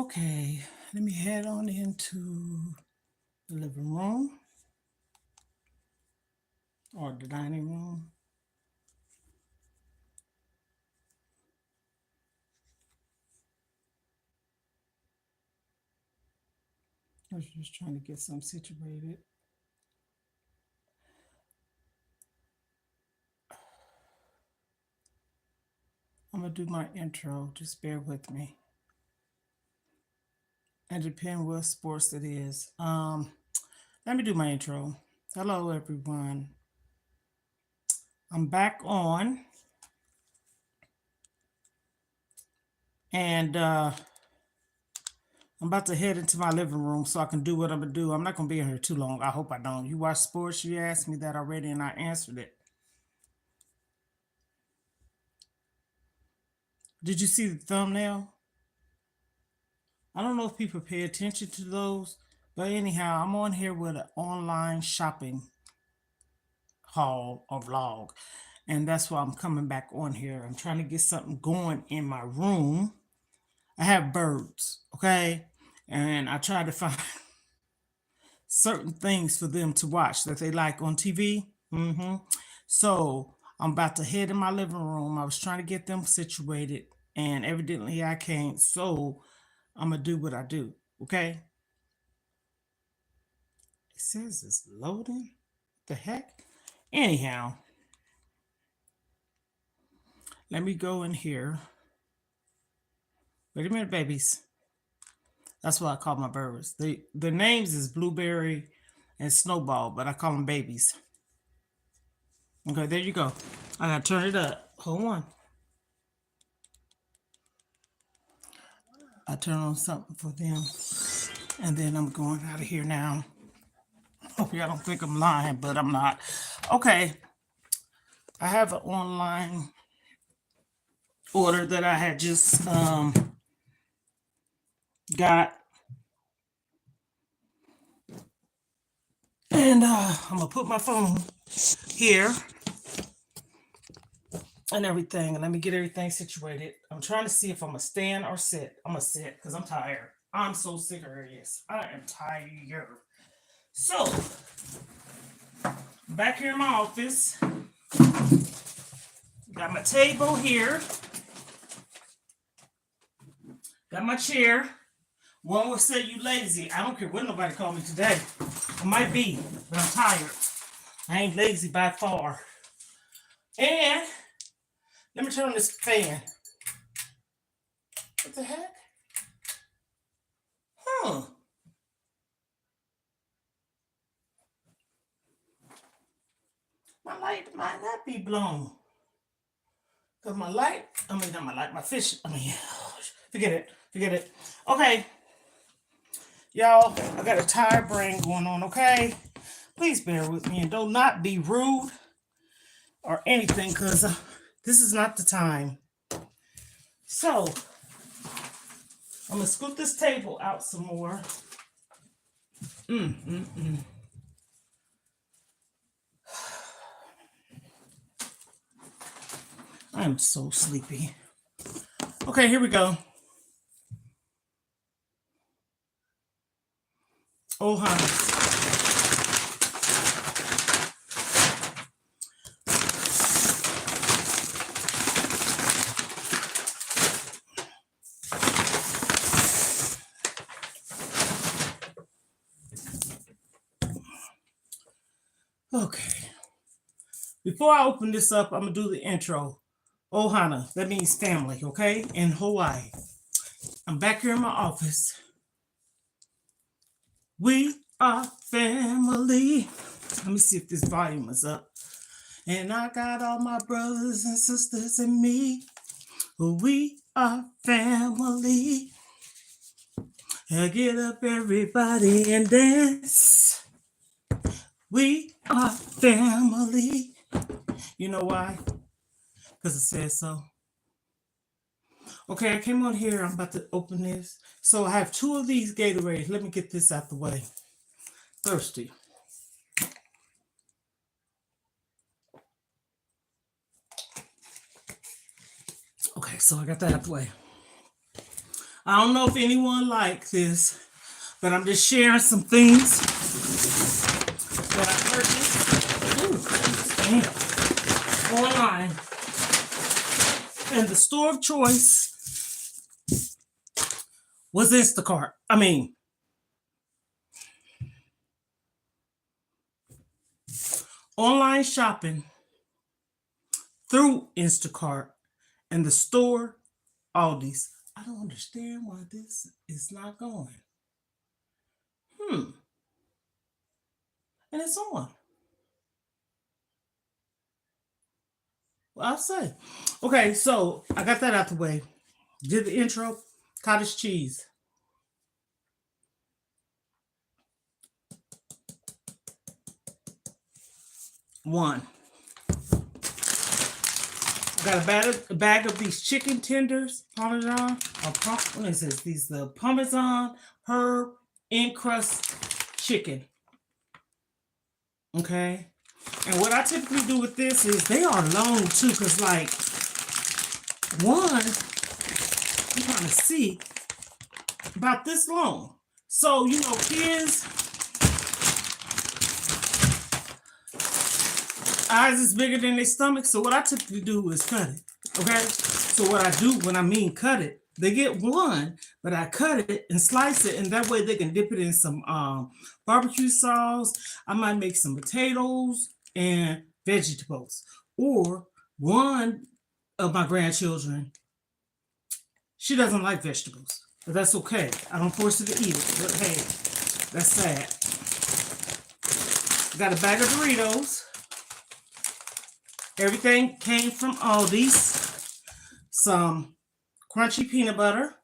Okay, let me head on into the living room or the dining room. I was just trying to get some situated. I'm gonna do my intro, just bear with me. And depend what sports it is. Let me do my intro. Hello everyone. I'm back on. And I'm about to head into my living room so I can do what I'm gonna do. I'm not gonna be in here too long. I hope I don't. You watch sports? You asked me that already and I answered it. Did you see the thumbnail? I don't know if people pay attention to those, but anyhow, I'm on here with an online shopping haul or vlog, and that's why I'm coming back on here. I'm trying to get something going in my room. I have birds, okay, and I try to find certain things for them to watch that they like on TV. So I'm about to head in my living room. I was trying to get them situated, and evidently I can't. So I'm gonna do what I do, okay? It says it's loading. What the heck? Anyhow, let me go in here. Wait a minute, babies. That's what I call my birds. The names is Blueberry and Snowball, but I call them babies. Okay, there you go. I gotta turn it up. Hold on. I turn on something for them, and then I'm going out of here now. Hope y'all don't think I'm lying, but I'm not. Okay, I have an online order that I had just got, and I'm gonna put my phone here and everything, and let me get everything situated. I'm trying to see if I'm gonna stand or sit. I'm gonna sit because I'm tired. I'm so sick of this. I am tired. So, back here in my office, got my table here, got my chair. One will say you lazy. I don't care what nobody call me today. I might be, but I'm tired. I ain't lazy by far. And let me turn on this fan. What the heck? Huh. My light might not be blown. Because my light, not my light, my fish, forget it. Okay. Y'all, I got a tired brain going on, okay? Please bear with me and do not be rude or anything because this is not the time. So, I'm going to scoot this table out some more. I'm so sleepy. Okay, here we go. Oh, honey. Okay. Before I open this up, I'm going to do the intro. Ohana, that means family, okay? In Hawaii. I'm back here in my office. We are family. Let me see if this volume is up. And I got all my brothers and sisters and me. We are family. Get up, everybody, and dance. We are family. You know why? Because it says so. Okay, I came on here. I'm about to open this. So I have 2 of these Gatorades. Let me get this out the way. Thirsty. Okay, so I got that out the way. I don't know if anyone likes this, but I'm just sharing some things that I purchased online. And the store of choice was Instacart. I mean, online shopping through Instacart and the store ALDI's. I don't understand why this is not going. And it's on. Well, I'll say. Okay, so I got that out the way. Did the intro. Cottage cheese. One. Got a bag of these chicken tenders, Parmesan, what is this? These the Parmesan herb encrust chicken. Okay. And what I typically do with this is they are long too, because like one, you kind of see about this long. So, you know, kids, eyes is bigger than their stomach. So what I typically do is cut it. Okay. So what I do when I mean cut it, they get one, but I cut it and slice it, and that way they can dip it in some barbecue sauce. I might make some potatoes and vegetables. Or one of my grandchildren, she doesn't like vegetables, but that's okay. I don't force her to eat it, but hey, that's sad. Got a bag of Doritos. Everything came from ALDI's. Some crunchy peanut butter.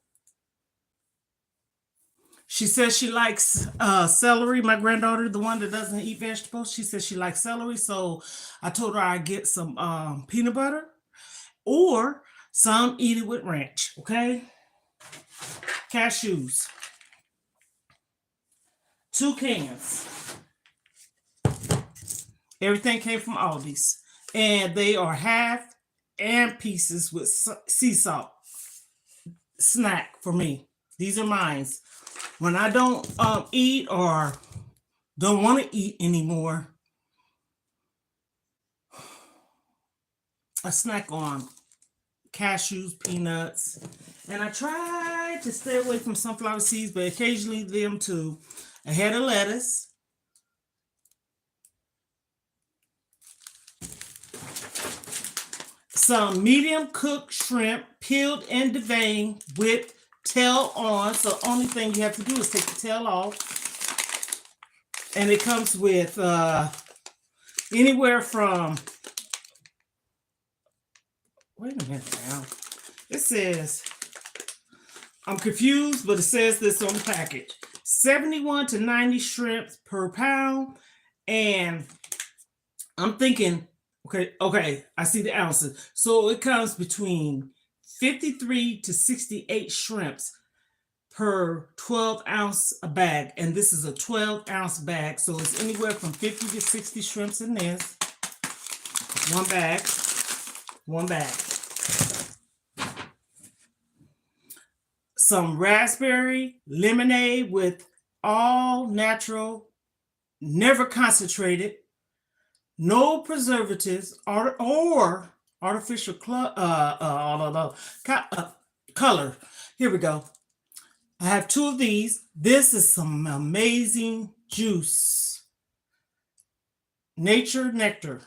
She says she likes celery. My granddaughter, the one that doesn't eat vegetables, she says she likes celery. So I told her I'd get some peanut butter or some eat it with ranch. Okay. Cashews. 2 cans. Everything came from ALDI's. And they are half and pieces with sea salt. Snack for me. These are mine. When I don't eat or don't want to eat anymore, I snack on cashews, peanuts, and I try to stay away from sunflower seeds, but occasionally them too. A head of lettuce, some medium cooked shrimp, peeled and deveined with tail on. So only thing you have to do is take the tail off. And it comes with anywhere from, wait a minute now. It says, I'm confused, but it says this on the package. 71 to 90 shrimps per pound. And I'm thinking, okay, I see the ounces. So it comes between 53 to 68 shrimps per 12-ounce a bag. And this is a 12-ounce bag. So it's anywhere from 50 to 60 shrimps in this. One bag. Some raspberry lemonade with all natural, never concentrated, no preservatives or artificial color. Here we go. I have 2 of these. This is some amazing juice. Nature Nectar.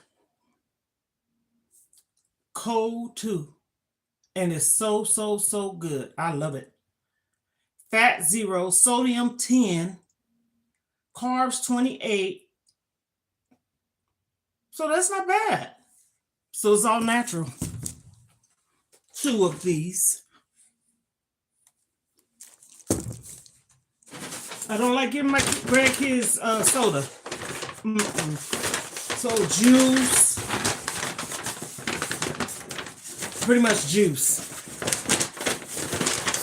Cold too. And it's so good. I love it. Fat 0, sodium 10, carbs 28. So that's not bad. So it's all natural. 2 of these. I don't like giving my grandkids soda. So juice. Pretty much juice.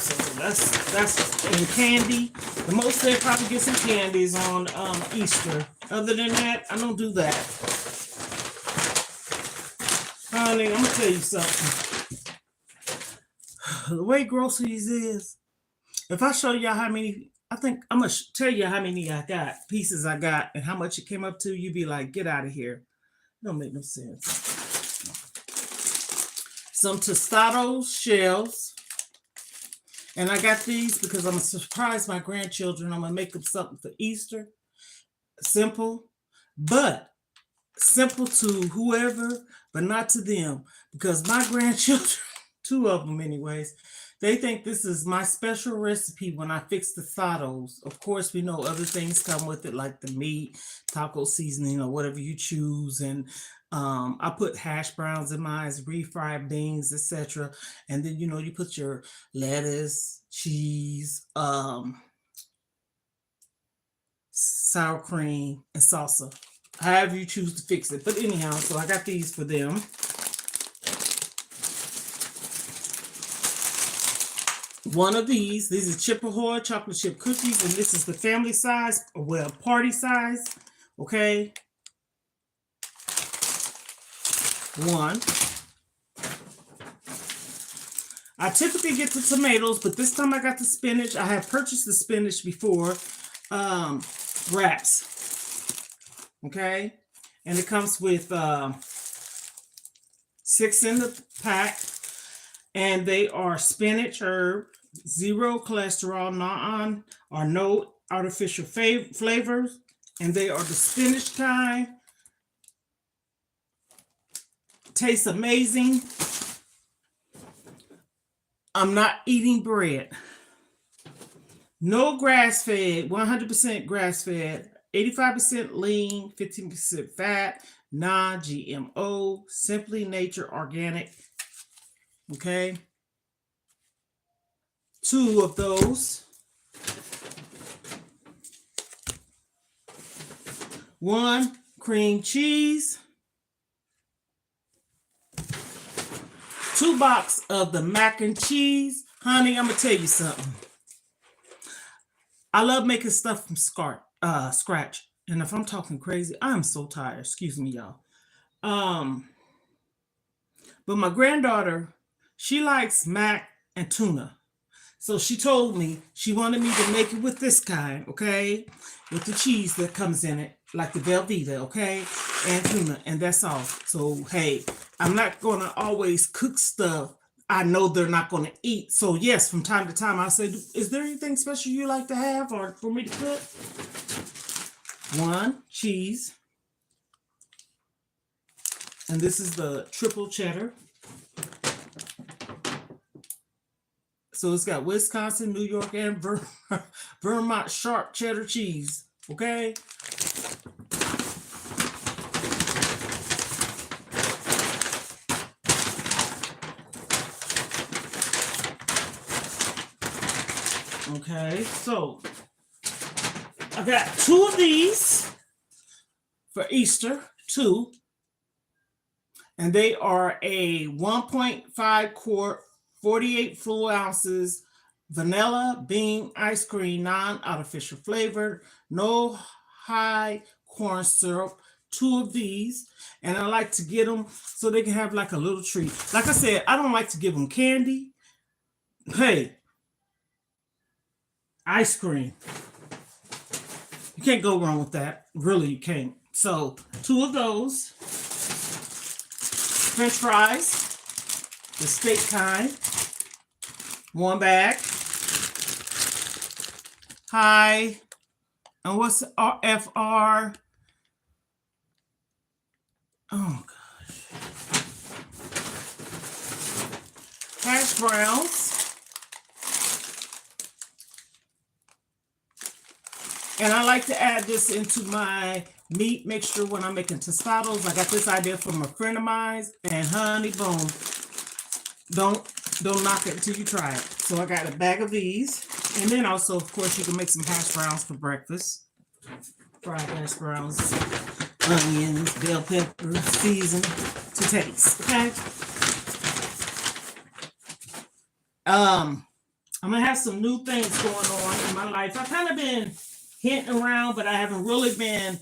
So that's in candy. The most they probably get some candies on Easter. Other than that, I don't do that. Honey, I'm gonna tell you something. The way groceries is, If I show y'all how many, I think I'm going to tell you how many I got, pieces I got, and how much it came up to, you'd be like, get out of here. It don't make no sense. Some Tostados shells. And I got these because I'm going to surprise my grandchildren. I'm going to make them something for Easter. Simple, but simple to whoever, but not to them. Because my grandchildren, 2 of them anyways, they think this is my special recipe when I fix the tostados. Of course, we know other things come with it, like the meat, taco seasoning, or whatever you choose. And I put hash browns in mine, refried beans, etc. And then, you put your lettuce, cheese, sour cream, and salsa. However you choose to fix it. But anyhow, so I got these for them. One of these are Chip Ahoy chocolate chip cookies, and this is the family size, well, party size, okay? 1. I typically get the tomatoes, but this time I got the spinach. I have purchased the spinach before, wraps, okay? And it comes with 6 in the pack, and they are spinach, herb, 0 cholesterol, no artificial flavors, and they are the spinach kind. Tastes amazing. I'm not eating bread. No grass-fed, 100% grass-fed, 85% lean, 15% fat, non-GMO, simply nature organic. Okay. 2 of those. 1 cream cheese. 2 boxes of the mac and cheese. Honey, I'm going to tell you something. I love making stuff from scratch. And if I'm talking crazy, I'm so tired. Excuse me, y'all. But my granddaughter, she likes mac and tuna. So she told me she wanted me to make it with this kind, okay? With the cheese that comes in it, like the Velveeta, okay? And tuna, and that's all. So, hey, I'm not going to always cook stuff I know they're not going to eat. So, yes, from time to time, I say, is there anything special you like to have or for me to cook? 1 cheese. And this is the triple cheddar. So it's got Wisconsin, New York, and Vermont sharp cheddar cheese. Okay? Okay, so I got 2 of these for Easter, 2. And they are a 1.5 quart, 48 full ounces, vanilla bean ice cream, non-artificial flavored, no high corn syrup, 2 of these. And I like to get them so they can have like a little treat. Like I said, I don't like to give them candy. Hey, ice cream. You can't go wrong with that. Really, you can't. So 2 of those. French fries, the steak kind, 1 bag. Hi, and what's RFR? Oh gosh. Hash browns. And I like to add this into my meat mixture when I'm making tostados. I got this idea from a friend of mine, and honey, boom. Don't knock it until you try it. So I got a bag of these. And then also, of course, you can make some hash browns for breakfast. Fried hash browns, onions, bell pepper, seasoned to taste. Okay? I'm gonna have some new things going on in my life. I've kind of been hinting around, but I haven't really been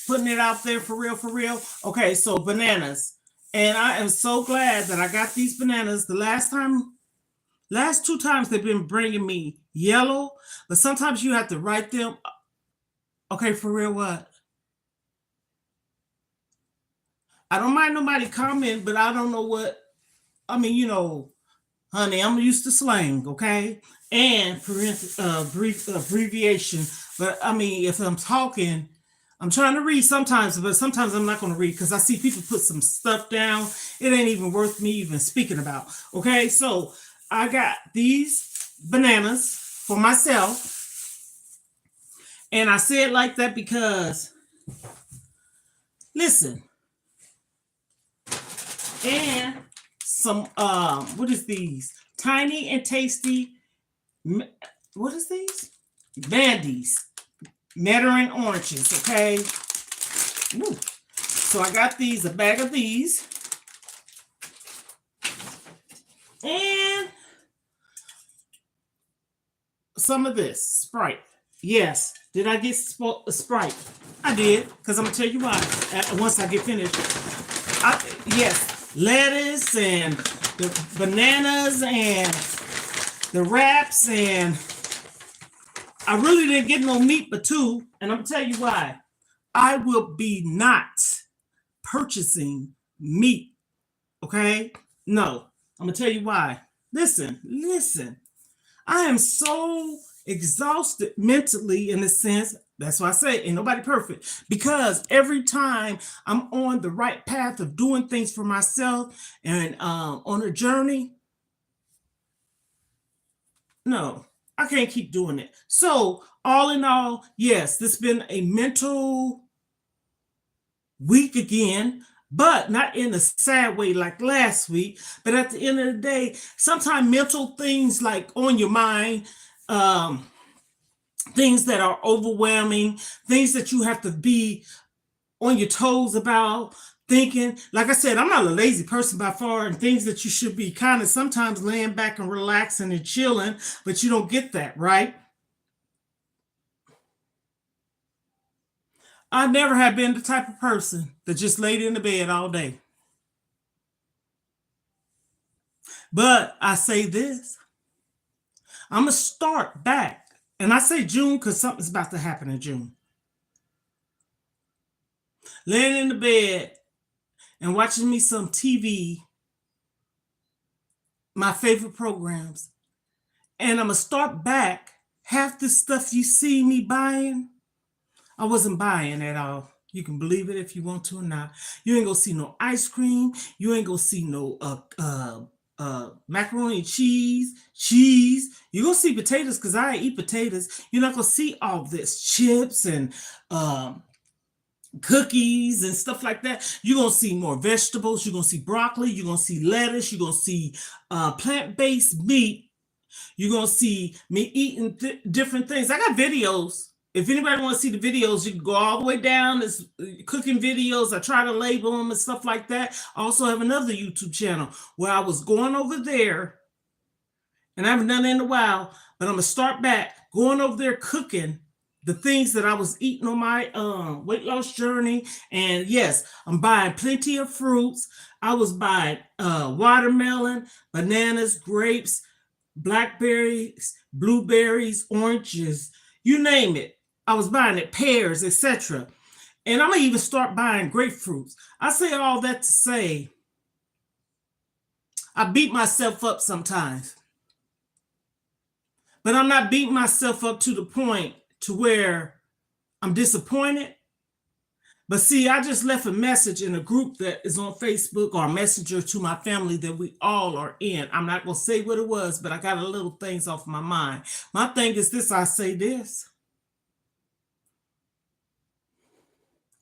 putting it out there for real. Okay, so bananas. And I am so glad that I got these bananas. The last 2 times they've been bringing me yellow, but sometimes you have to write them. Okay, for real, what? I don't mind nobody comment, but I don't know what. I mean, honey, I'm used to slang, okay, and brief abbreviation. But I mean, if I'm talking, I'm trying to read sometimes, but sometimes I'm not going to read because I see people put some stuff down. It ain't even worth me even speaking about. Okay, so I got these bananas for myself, and I say it like that because, listen, and some what is these? Tiny and tasty. What is these? Bandies. Mandarin oranges, okay? Ooh. So I got these, a bag of these. And some of this, Sprite. Yes. Did I get a Sprite? I did, because I'm going to tell you why once I get finished. Yes, lettuce and the bananas and the wraps, and I really didn't get no meat but two, and I'm going to tell you why. I will be not purchasing meat, okay? No, I'm going to tell you why. Listen. I am so exhausted mentally in a sense. That's why I say ain't nobody perfect. Because every time I'm on the right path of doing things for myself and on a journey, no, I can't keep doing it. So all in all, yes, this has been a mental week again, but not in a sad way like last week. But at the end of the day, sometimes mental things like on your mind, things that are overwhelming, things that you have to be on your toes about, thinking. Like I said, I'm not a lazy person by far, and things that you should be kind of sometimes laying back and relaxing and chilling, but you don't get that, right? I never have been the type of person that just laid in the bed all day. But I say this, I'm going to start back. And I say June because something's about to happen in June. Laying in the bed and watching me some TV, my favorite programs. And I'm going to start back. Half the stuff you see me buying, I wasn't buying at all. You can believe it if you want to or not. You ain't gonna see no ice cream. You ain't gonna see no macaroni and cheese. You're gonna see potatoes because I eat potatoes. You're not gonna see all this chips and cookies and stuff like that. You're gonna see more vegetables. You're gonna see broccoli. You're gonna see lettuce. You're gonna see plant-based meat. You're going to see me eating different things. I got videos. If anybody wants to see the videos, you can go all the way down. There's cooking videos. I try to label them and stuff like that. I also have another YouTube channel where I was going over there, and I haven't done it in a while, but I'm going to start back going over there cooking the things that I was eating on my weight loss journey. And yes, I'm buying plenty of fruits. I was buying watermelon, bananas, grapes, blackberries, blueberries, oranges, you name it. I was buying it, pears, etc. And I'm going to even start buying grapefruits. I say all that to say I beat myself up sometimes. But I'm not beating myself up to the point to where I'm disappointed. But see, I just left a message in a group that is on Facebook or a messenger to my family that we all are in. I'm not going to say what it was, but I got a little things off my mind. My thing is this, I say this.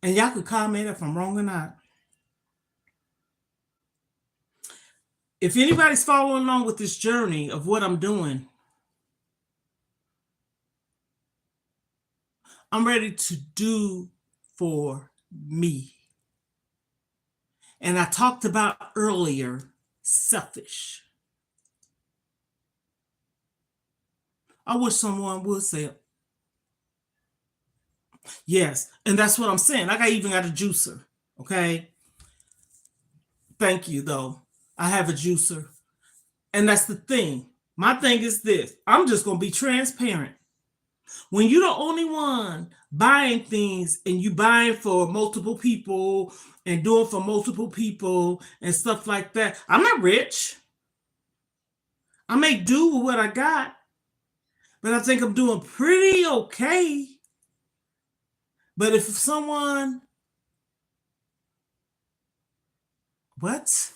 And y'all could comment if I'm wrong or not. If anybody's following along with this journey of what I'm doing, I'm ready to do for me. And I talked about earlier, selfish. I wish someone would say it. Yes, and that's what I'm saying. I even got a juicer, okay? Thank you, though. I have a juicer. And that's the thing. My thing is this. I'm just going to be transparent. When you're the only one buying things and you buying for multiple people and doing for multiple people and stuff like that, I'm not rich. I make do with what I got, but I think I'm doing pretty okay. But if someone, what?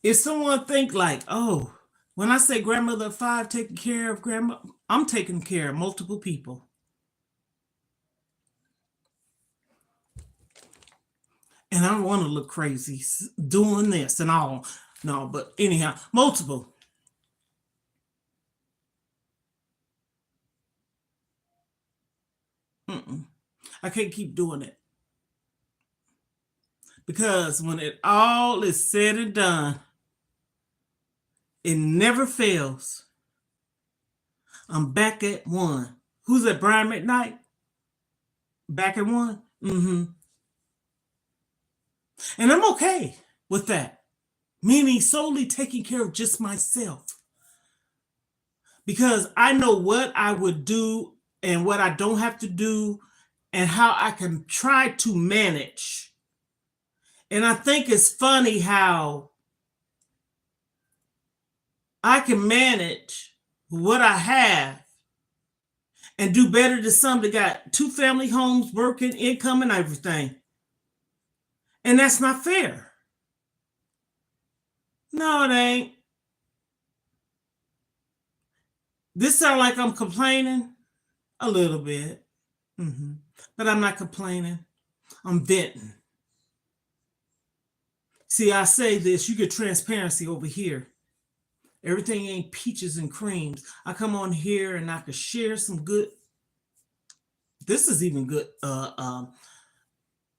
If someone think like, oh, when I say grandmother of 5 taking care of grandma, I'm taking care of multiple people. And I don't want to look crazy doing this and all. No, but anyhow, multiple. I can't keep doing it. Because when it all is said and done, it never fails. I'm back at one. Who's at Brian McKnight? Back at one? Mm-hmm. And I'm okay with that. Meaning solely taking care of just myself. Because I know what I would do and what I don't have to do and how I can try to manage. And I think it's funny how I can manage what I have and do better than some that got 2 family homes, working, income, and everything. And that's not fair. No, it ain't. This sound like I'm complaining a little bit, but I'm not complaining. I'm venting. See, I say this, you get transparency over here. Everything ain't peaches and creams. I come on here and I can share some good. This is even good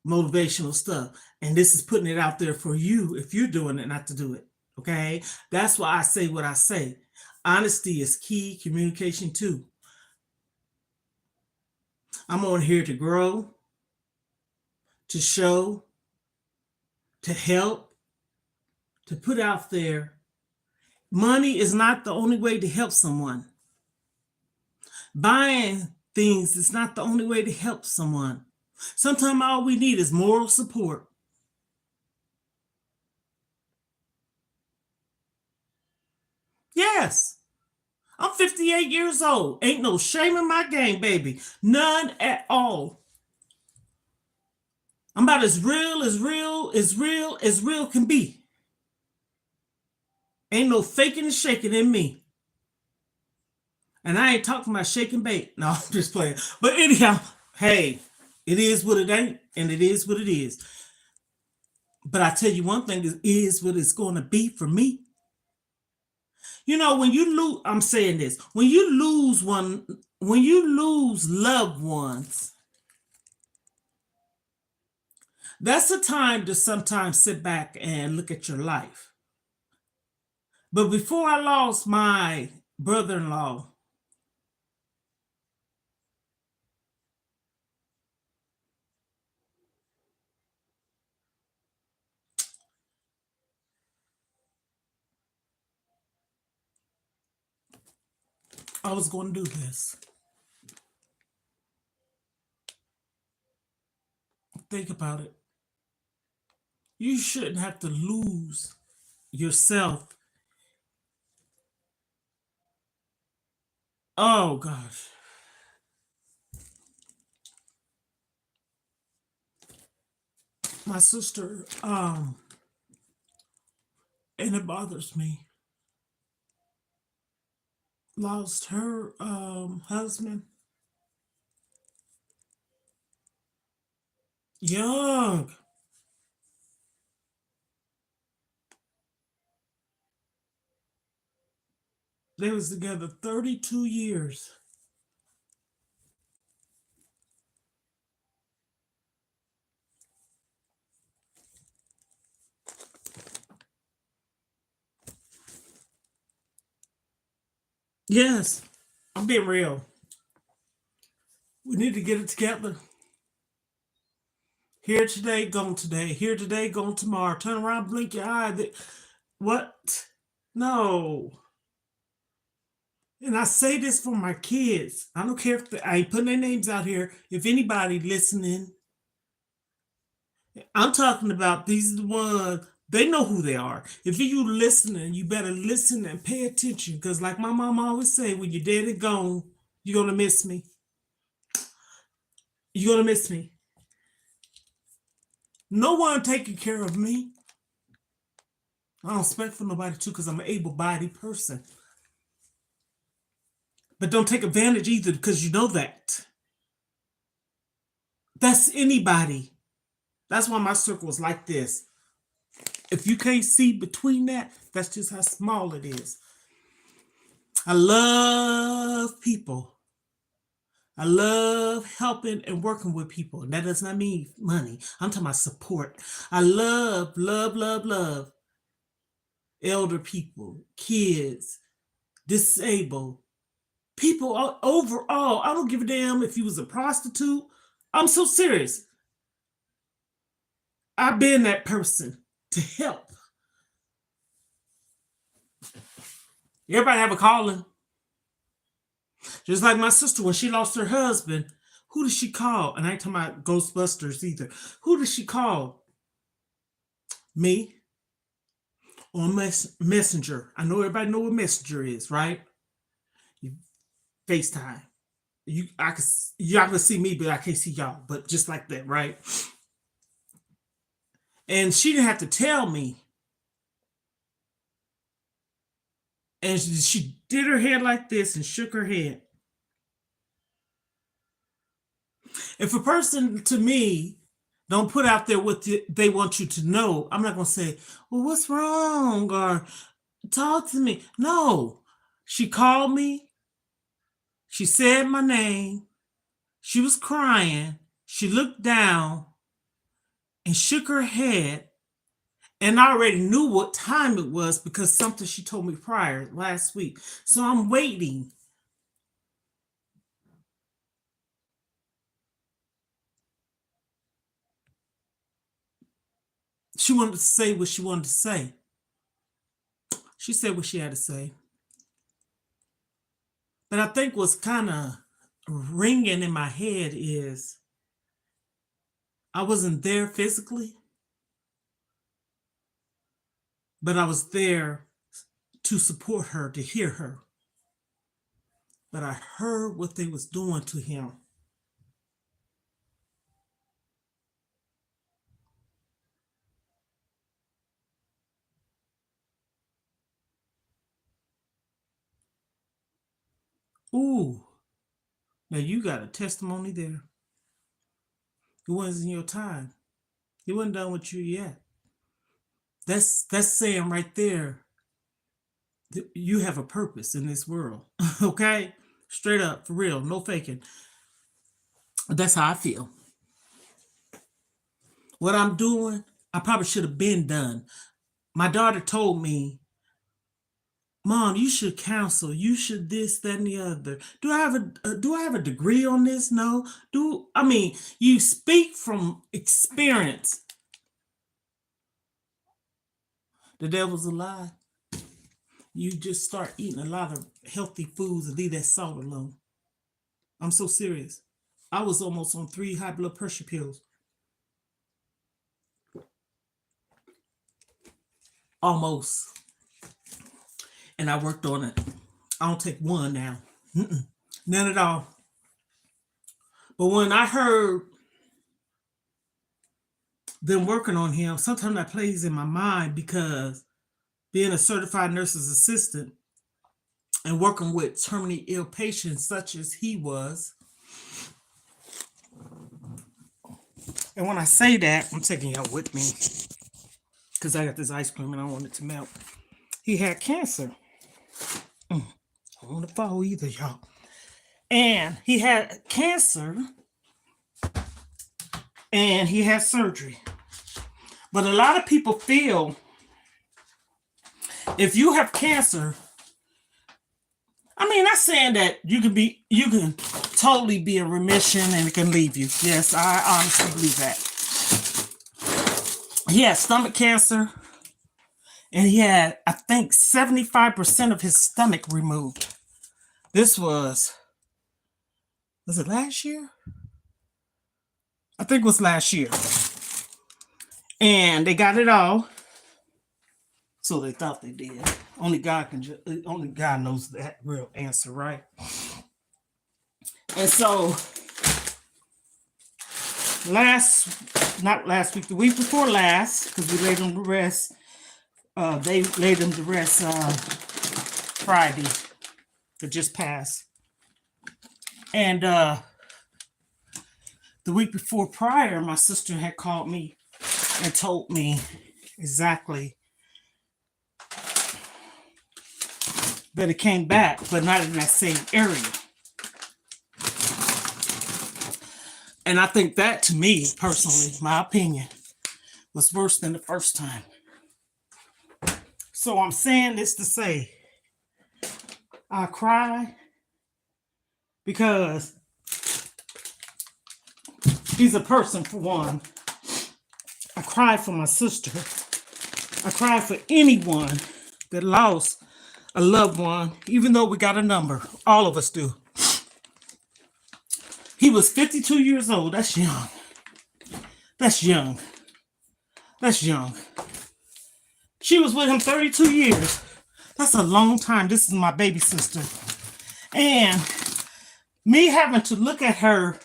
motivational stuff. And this is putting it out there for you if you're doing it, not to do it. Okay. That's why I say what I say. Honesty is key, communication too. I'm on here to grow, to show, to help, to put out there. Money is not the only way to help someone. Buying things is not the only way to help someone. Sometimes all we need is moral support. Yes, I'm 58 years old. Ain't no shame in my game, baby. None at all. I'm about as real as real can be. Ain't no faking and shaking in me. And I ain't talking about shaking bait. No, I'm just playing. But anyhow, hey, it is what it ain't, and it is what it is. But I tell you one thing, it is what it's going to be for me. You know, when you lose, I'm saying this, when you lose loved ones, that's a time to sometimes sit back and look at your life. But before I lost my brother-in-law, I was going to do this. Think about it. You shouldn't have to lose yourself. Oh, gosh. My sister, and it bothers me, lost her husband young. They was together 32 years. Yes, I'm being real. We need to get it together. Here today, gone today. Here today, gone tomorrow. Turn around, blink your eye. What? No. And I say this for my kids. I don't care if I ain't putting their names out here. If anybody listening, I'm talking about these are the ones, they know who they are. If you listening, you better listen and pay attention. Because like my mom always say, when you're dead and gone, you're going to miss me. You're going to miss me. No one taking care of me. I don't expect for nobody to because I'm an able-bodied person. But don't take advantage either because you know that. That's anybody. That's why my circle is like this. If you can't see between that, that's just how small it is. I love people. I love helping and working with people. And that does not mean money. I'm talking about support. I love elder people, kids, disabled, people overall. I don't give a damn if you was a prostitute. I'm so serious. I've been that person to help. Everybody have a calling. Just like my sister, when she lost her husband, who did she call? And I ain't talking about Ghostbusters either. Who did she call? Me. On Messenger. I know everybody know what Messenger is, right? You FaceTime. Y'all can see me, but I can't see y'all. But just like that, right? And she didn't have to tell me. And she did her head like this and shook her head. If a person to me don't put out there what they want you to know, I'm not going to say, well, what's wrong? Or talk to me. No. She called me. She said my name. She was crying. She looked down and shook her head. And I already knew what time it was because something she told me prior last week. So I'm waiting. She wanted to say what she wanted to say. She said what she had to say. But I think what's kind of ringing in my head is I wasn't there physically, but I was there to support her, to hear her. But I heard what they was doing to him. Ooh, now you got a testimony there. It wasn't your time. It wasn't done with you yet. That's saying right there, you have a purpose in this world. Okay? Straight up, for real, no faking. That's how I feel. What I'm doing, I probably should have been done. My daughter told me, Mom, you should counsel. You should this, that, and the other. Do I have a degree on this? No. You speak from experience. The devil's a lie. You just start eating a lot of healthy foods and leave that salt alone. I'm so serious. I was almost on 3 high blood pressure pills. Almost. And I worked on it. I don't take one now. None at all. But when I heard them working on him, sometimes that plays in my mind because being a certified nurse's assistant and working with terminally ill patients such as he was. And when I say that, I'm taking y'all with me because I got this ice cream and I want it to melt. He had cancer. I don't want to fall either, y'all. And he had cancer and he had surgery. But a lot of people feel if you have cancer, not saying that you can totally be in remission and it can leave you. Yes, I honestly believe that. he had stomach cancer, and he had, I think, 75% of his stomach removed. This was it last year? I think it was last year. And they got it all. So they thought they did. Only God knows that real answer, right? And so not last week, the week before last, because we laid them to rest. They laid them to rest Friday that just passed. And the week before prior, my sister had called me and told me exactly that it came back, but not in that same area. And I think that, to me, personally, my opinion, was worse than the first time. So I'm saying this to say, I cry because he's a person, for one. I cry for my sister. I cry for anyone that lost a loved one, even though we got a number. All of us do. He was 52 years old. That's young. That's young. That's young. She was with him 32 years. That's a long time. This is my baby sister. And me having to look at her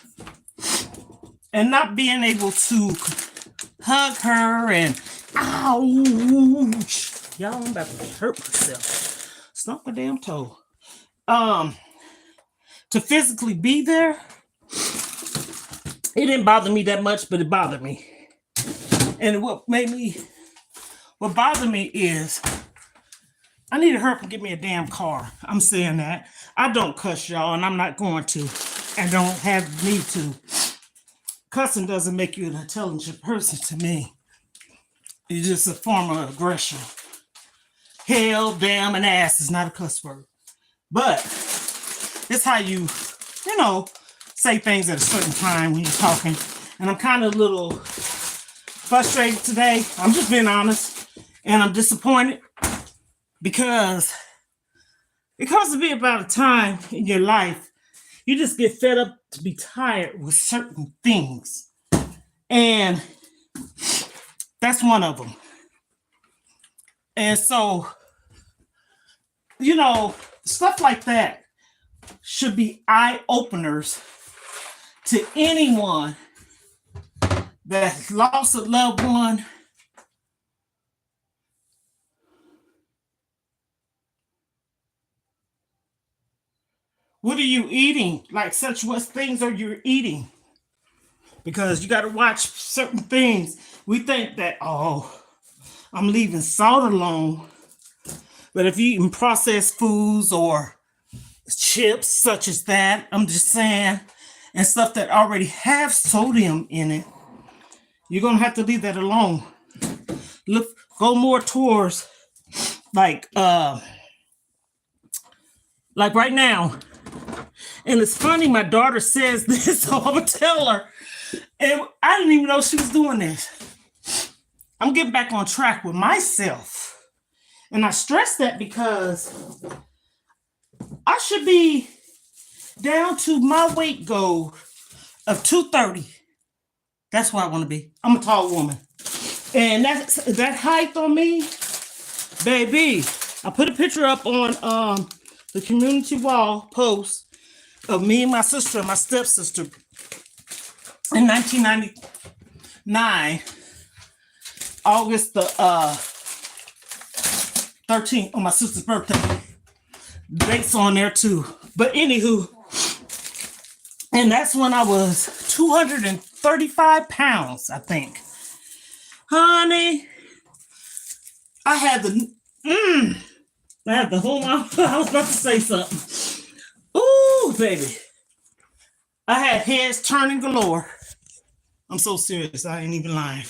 and not being able to hug her and ouch. Y'all, I'm about to hurt myself. Stump my damn toe. To physically be there, it didn't bother me that much, but it bothered me. And what bothered me is I need to hurry up and get me a damn car. I'm saying that. I don't cuss, y'all, and I'm not going to. And don't have need to. Cussing doesn't make you an intelligent person to me. It's just a form of aggression. Hell, damn, and ass is not a cuss word. But it's how you say things at a certain time when you're talking. And I'm kind of a little frustrated today. I'm just being honest. And I'm disappointed because it comes to be about a time in your life you just get fed up to be tired with certain things. And that's one of them. And so, stuff like that should be eye-openers to anyone that lost a loved one. What are you eating? Like, what things are you eating? Because you got to watch certain things. We think that, I'm leaving salt alone. But if you're eating processed foods or chips such as that, I'm just saying, and stuff that already have sodium in it, you're going to have to leave that alone. Go more towards like right now. And it's funny, my daughter says this, so I'm going to tell her. And I didn't even know she was doing this. I'm getting back on track with myself. And I stress that because I should be down to my weight goal of 230. That's where I want to be. I'm a tall woman. And that height on me, baby, I put a picture up on the community wall post of me and my sister and my stepsister in 1999, August the 13th, on my sister's birthday. The date's on there too. But anywho, and that's when I was 235 pounds, I think. Honey, I had the whole mouth. I was about to say something. Ooh, baby. I had heads turning galore. I'm so serious. I ain't even lying.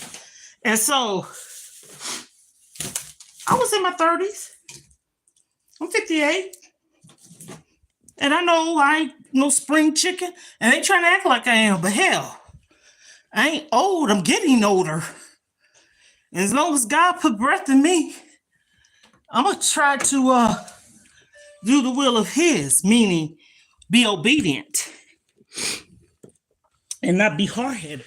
And so, I was in my 30s. I'm 58. And I know I ain't no spring chicken. And they trying to act like I am. But hell, I ain't old. I'm getting older. As long as God put breath in me, I'm gonna try to do the will of His, meaning be obedient and not be hard-headed.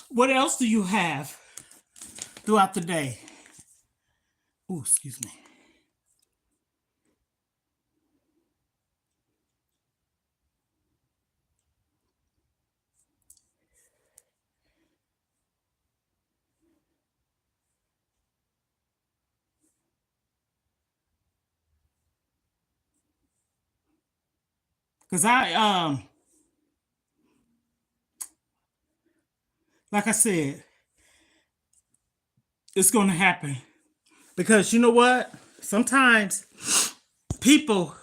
What else do you have throughout the day? Oh, excuse me. Because like I said, it's gonna happen. Because you know what? Sometimes people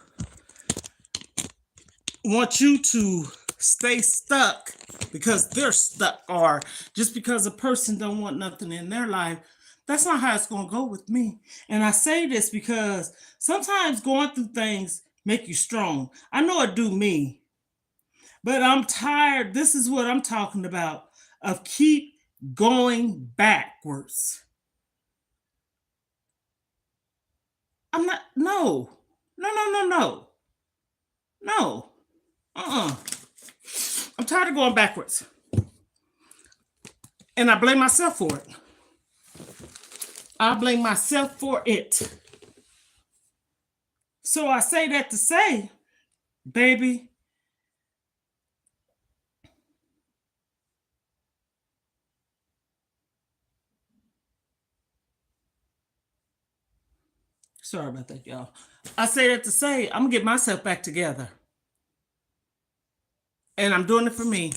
want you to stay stuck because they're stuck, or just because a person don't want nothing in their life. That's not how it's going to go with me. And I say this because sometimes going through things make you strong. I know it do me, but I'm tired. This is what I'm talking about, of keep going backwards. I'm not, no, no. No. Uh-uh. I'm tired of going backwards. And I blame myself for it. I blame myself for it. So I say that to say, baby, sorry about that, y'all. I say that to say, I'm going to get myself back together. And I'm doing it for me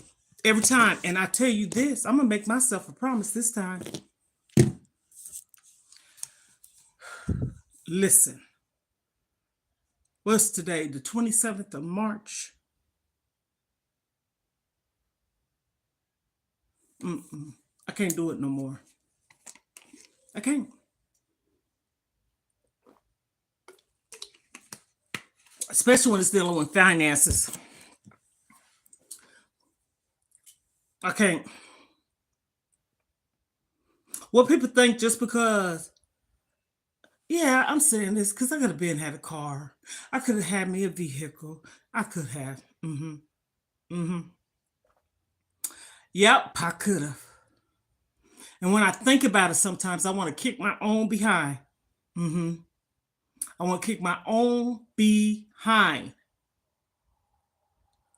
every time. And I tell you this, I'm going to make myself a promise this time. Listen, what's today? The 27th of March? I can't do it no more. I can't. Especially when it's dealing with finances. I can't. What people think just because, yeah, I'm saying this because I could have been had a car. I could have had me a vehicle. I could have. Yep, I could have. And when I think about it, sometimes I want to kick my own behind. I want to kick my own behind.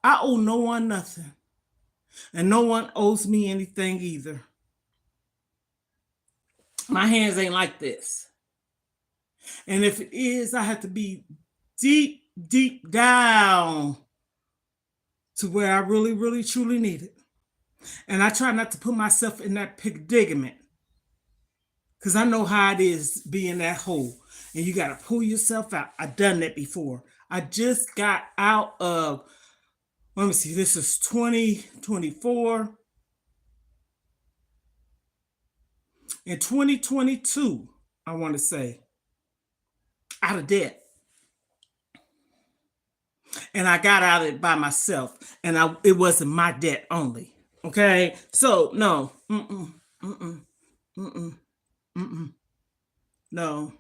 I owe no one nothing. And no one owes me anything either. My hands ain't like this. And if it is, I have to be deep, deep down to where I really, really, truly need it. And I try not to put myself in that predicament because I know how it is being that hole. And you got to pull yourself out. I've done that before. I just got out of, let me see, this is 2024. In 2022, I want to say, out of debt. And I got out of it by myself. And it wasn't my debt only. Okay? So, no. No.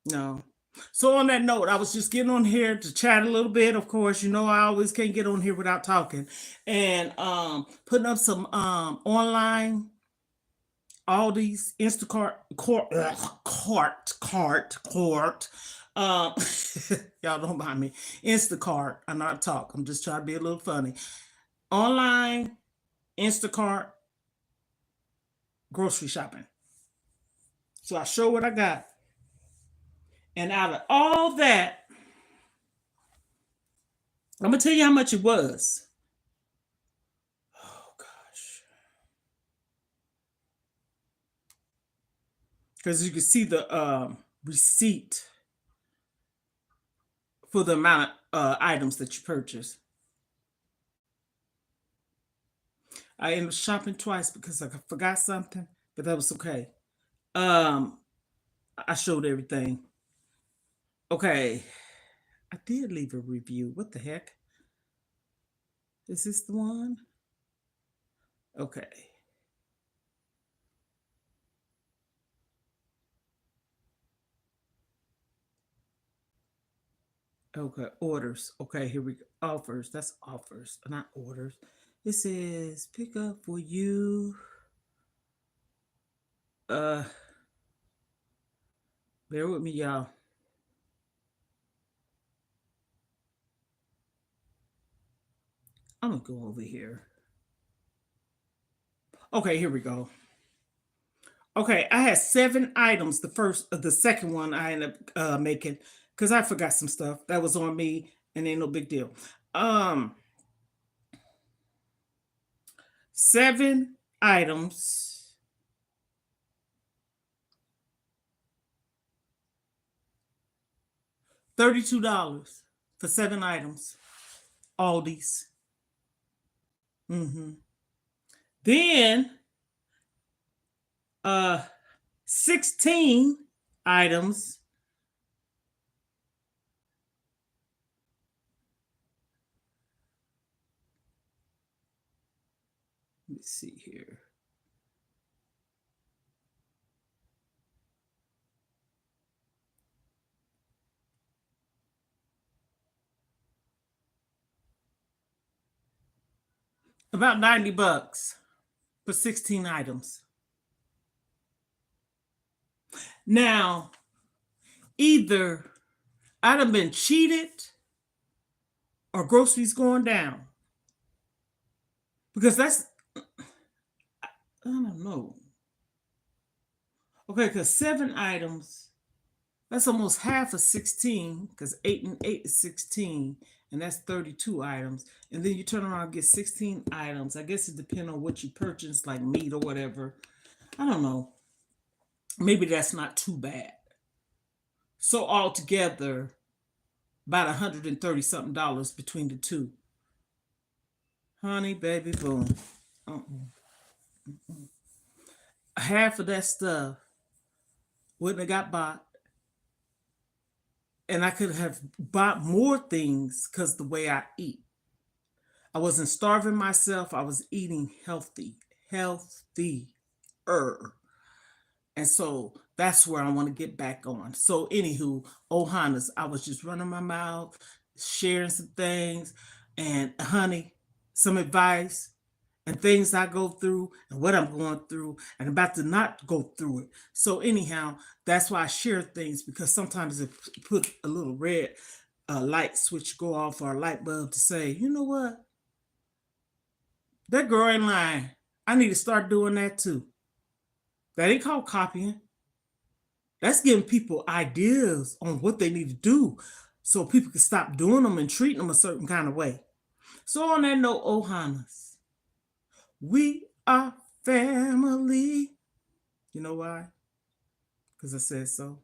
No. So on that note, I was just getting on here to chat a little bit. Of course, you know I always can't get on here without talking. And putting up some online ALDI's Instacart cart. Um, y'all don't mind me. Instacart. I'm not talk. I'm just trying to be a little funny. Online Instacart grocery shopping. So I show what I got. And out of all that, I'm gonna tell you how much it was. Oh gosh. Because you can see the receipt for the amount of items that you purchase. I ended up shopping twice because I forgot something, but that was okay. Um, I showed everything. Okay, I did leave a review. What the heck? Is this the one? Okay. Okay, orders. Okay, here we go. Offers. That's offers, not orders. It says pick up for you. Uh, bear with me, y'all. I'm gonna go over here. Okay, here we go. Okay, I had 7 items. The second one I ended up making because I forgot some stuff that was on me, and ain't no big deal. Um, 7 items, $32 for 7 items. Aldi's. Mm-hmm. Then, uh, 16 items. Let me see here. About $90 for 16 items. Now, either I'd have been cheated or groceries going down. Because I don't know. Okay, because 7 items, that's almost half of 16, because 8 and 8 is 16, and that's 32 items. And then you turn around and get 16 items. I guess it depends on what you purchase, like meat or whatever. I don't know. Maybe that's not too bad. So altogether, about $130 something between the two. Honey, baby, boom. Half of that stuff wouldn't have got bought. And I could have bought more things because the way I eat. I wasn't starving myself. I was eating healthy, healthier. And so that's where I want to get back on. So, anywho, Ohana's, I was just running my mouth, sharing some things, and honey, some advice and things I go through and what I'm going through and about to not go through it. So, anyhow, that's why I share things because sometimes it put a little red light switch go off or a light bulb to say, you know what? That girl ain't lying. I need to start doing that too. That ain't called copying. That's giving people ideas on what they need to do so people can stop doing them and treating them a certain kind of way. So on that note, Ohanas, we are family. You know why? Because I said so.